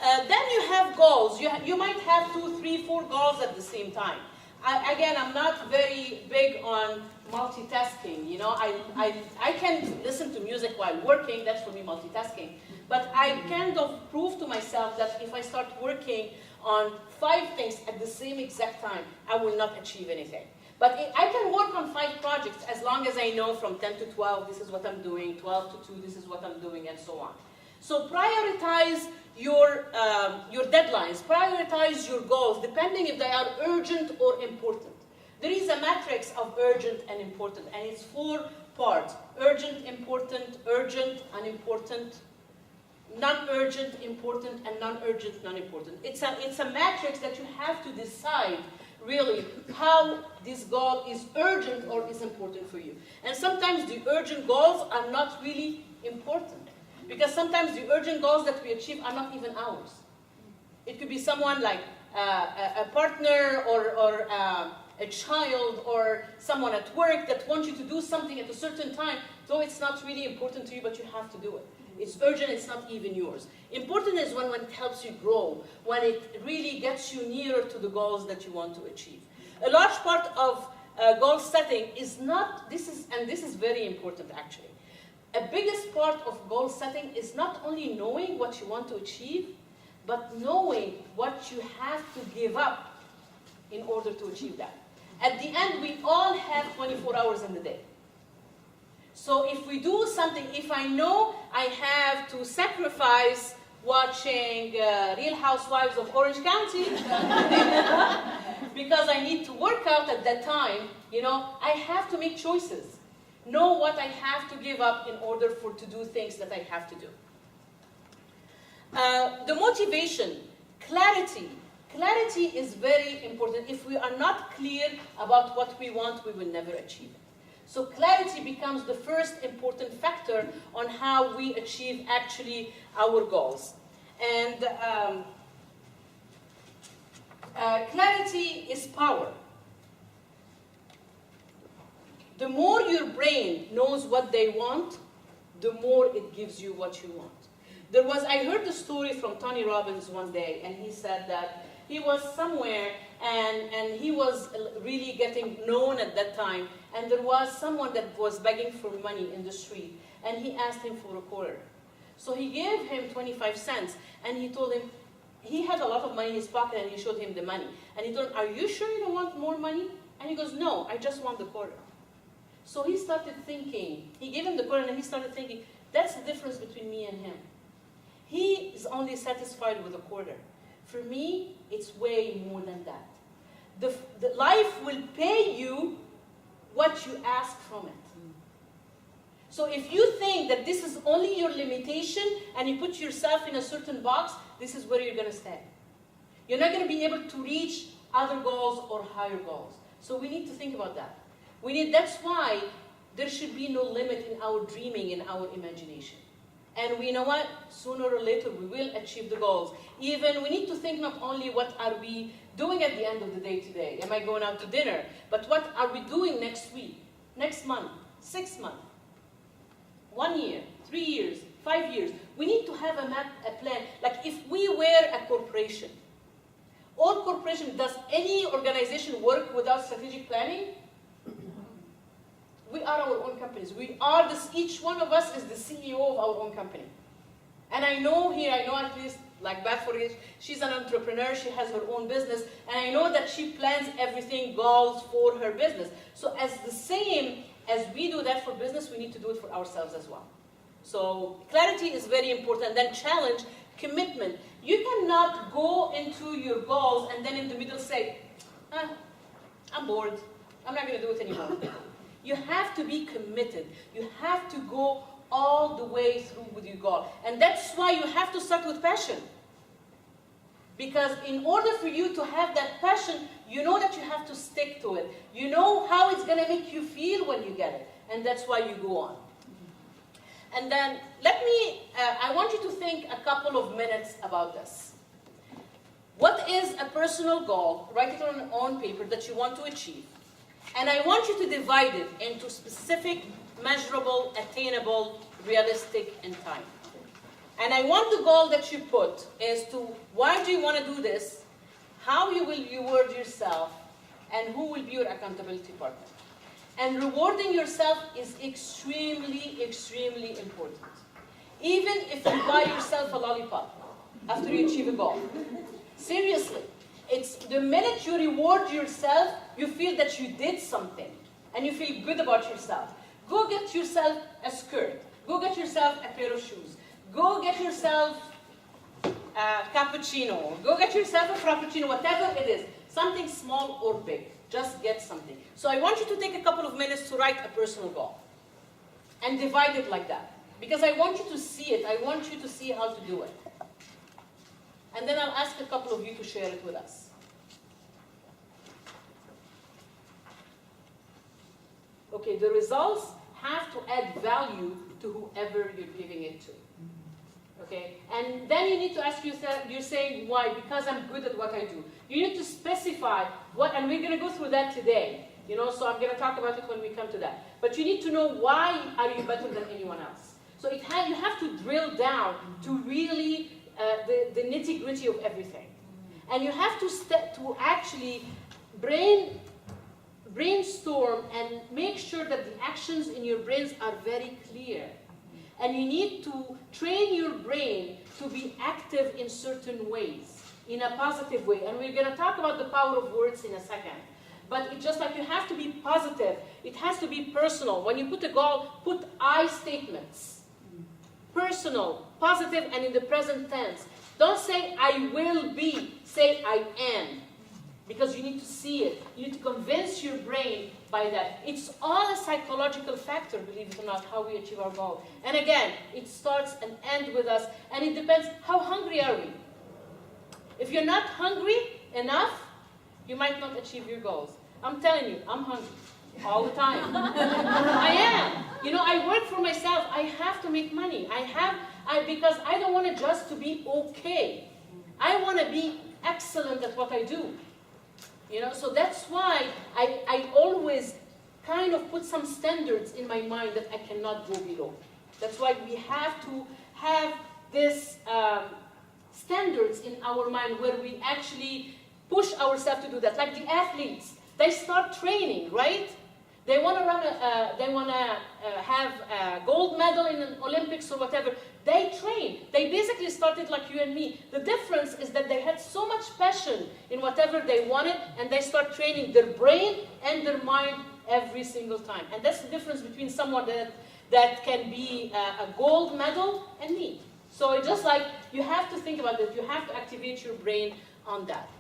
Then you have goals. You might have 2, 3, 4 goals at the same time. Again, I'm not very big on multitasking. You know, I can listen to music while working. That's for me multitasking. But I kind of prove to myself that if I start working on 5 things at the same exact time, I will not achieve anything. But I can work on 5 projects as long as I know from 10 to 12, this is what I'm doing, 12 to 2, this is what I'm doing, and so on. So prioritize your deadlines, prioritize your goals, depending if they are urgent or important. There is a matrix of urgent and important, and it's 4 parts: urgent, important, unimportant, non-urgent, important, and non-urgent, non-important. It's a matrix that you have to decide really how this goal is urgent or is important for you. And sometimes the urgent goals are not really important, because sometimes the urgent goals that we achieve are not even ours. It could be someone like a partner or a child or someone at work that wants you to do something at a certain time, though it's not really important to you, but you have to do it. It's urgent, it's not even yours. Important is when it helps you grow, when it really gets you nearer to the goals that you want to achieve. A large part of goal setting is not, this is very important actually. A biggest part of goal setting is not only knowing what you want to achieve, but knowing what you have to give up in order to achieve that. At the end, we all have 24 hours in the day. So if we do something, if I know I have to sacrifice watching Real Housewives of Orange County because I need to work out at that time, you know, I have to make choices. Know what I have to give up in order to do things that I have to do. The motivation, clarity. Clarity is very important. If we are not clear about what we want, we will never achieve it. So clarity becomes the first important factor on how we achieve actually our goals. And clarity is power. The more your brain knows what they want, the more it gives you what you want. I heard the story from Tony Robbins one day, and he said that he was somewhere and he was really getting known at that time, and there was someone that was begging for money in the street, and he asked him for a quarter. So he gave him 25 cents, and he told him, he had a lot of money in his pocket, and he showed him the money. And he told him, are you sure you don't want more money? And he goes, no, I just want the quarter. So he started thinking, he gave him the quarter, and he started thinking, that's the difference between me and him. He is only satisfied with a quarter. For me, it's way more than that. The life will pay you what you ask from it. So if you think that this is only your limitation and you put yourself in a certain box, this is where you're going to stay. You're not going to be able to reach other goals or higher goals. So we need to think about that. That's why there should be no limit in our dreaming, in our imagination. And we know what? Sooner or later we will achieve the goals. Even we need to think not only what are we doing at the end of the day today. Am I going out to dinner? But what are we doing next week, next month, 6 months, 1 year, 3 years, 5 years? We need to have a plan. Like if we were a corporation, all corporation, does any organization work without strategic planning? We are our own companies. Each one of us is the CEO of our own company. And I know at least, like Beth, for it, she's an entrepreneur, she has her own business, and I know that she plans everything, goals for her business. So as the same as we do that for business, we need to do it for ourselves as well. So clarity is very important. Then challenge, commitment. You cannot go into your goals and then in the middle say, I'm bored, I'm not going to do it anymore. You have to be committed. You have to go all the way through with your goal. And that's why you have to start with passion. Because in order for you to have that passion, you know that you have to stick to it. You know how it's going to make you feel when you get it. And that's why you go on. And then I want you to think a couple of minutes about this. What is a personal goal? Write it on paper that you want to achieve. And I want you to divide it into specific, measurable, attainable, realistic, and time. And I want the goal that you put is to why do you want to do this, how you will reward yourself, and who will be your accountability partner. And rewarding yourself is extremely, extremely important. Even if you buy yourself a lollipop after you achieve a goal. Seriously, it's the minute you reward yourself, you feel that you did something, and you feel good about yourself. Go get yourself a skirt. Go get yourself a pair of shoes. Go get yourself a cappuccino. Go get yourself a frappuccino, whatever it is. Something small or big. Just get something. So I want you to take a couple of minutes to write a personal goal. And divide it like that. Because I want you to see it. I want you to see how to do it. And then I'll ask a couple of you to share it with us. Okay, the results have to add value to whoever you're giving it to. Okay, and then you need to ask yourself, you're saying why? Because I'm good at what I do. You need to specify what, and we're going to go through that today. You know, so I'm going to talk about it when we come to that. But you need to know why are you better than anyone else. So you have to drill down to really the nitty-gritty of everything. And you have to actually brainstorm and make sure that the actions in your brains are very clear. And you need to train your brain to be active in certain ways, in a positive way. And we're going to talk about the power of words in a second. But it's just like you have to be positive. It has to be personal. When you put a goal, put I statements. Personal, positive, and in the present tense. Don't say I will be. Say I am. Because you need to see it. You need to convince your brain by that. It's all a psychological factor, believe it or not, how we achieve our goal. And again, it starts and ends with us, and it depends how hungry are we. If you're not hungry enough, you might not achieve your goals. I'm telling you, I'm hungry all the time. I am. You know, I work for myself. I have to make money. Because I don't want it just to be okay. I want to be excellent at what I do. You know, so that's why I always kind of put some standards in my mind that I cannot go below. That's why we have to have this standards in our mind where we actually push ourselves to do that. Like the athletes, they start training, right? They want to run. They want to have a gold medal in an Olympics or whatever. They train. They basically started like you and me. The difference is that they had so much passion in whatever they wanted, and they start training their brain and their mind every single time. And that's the difference between someone that can be a gold medal and me. So it's just like you have to think about that. You have to activate your brain on that.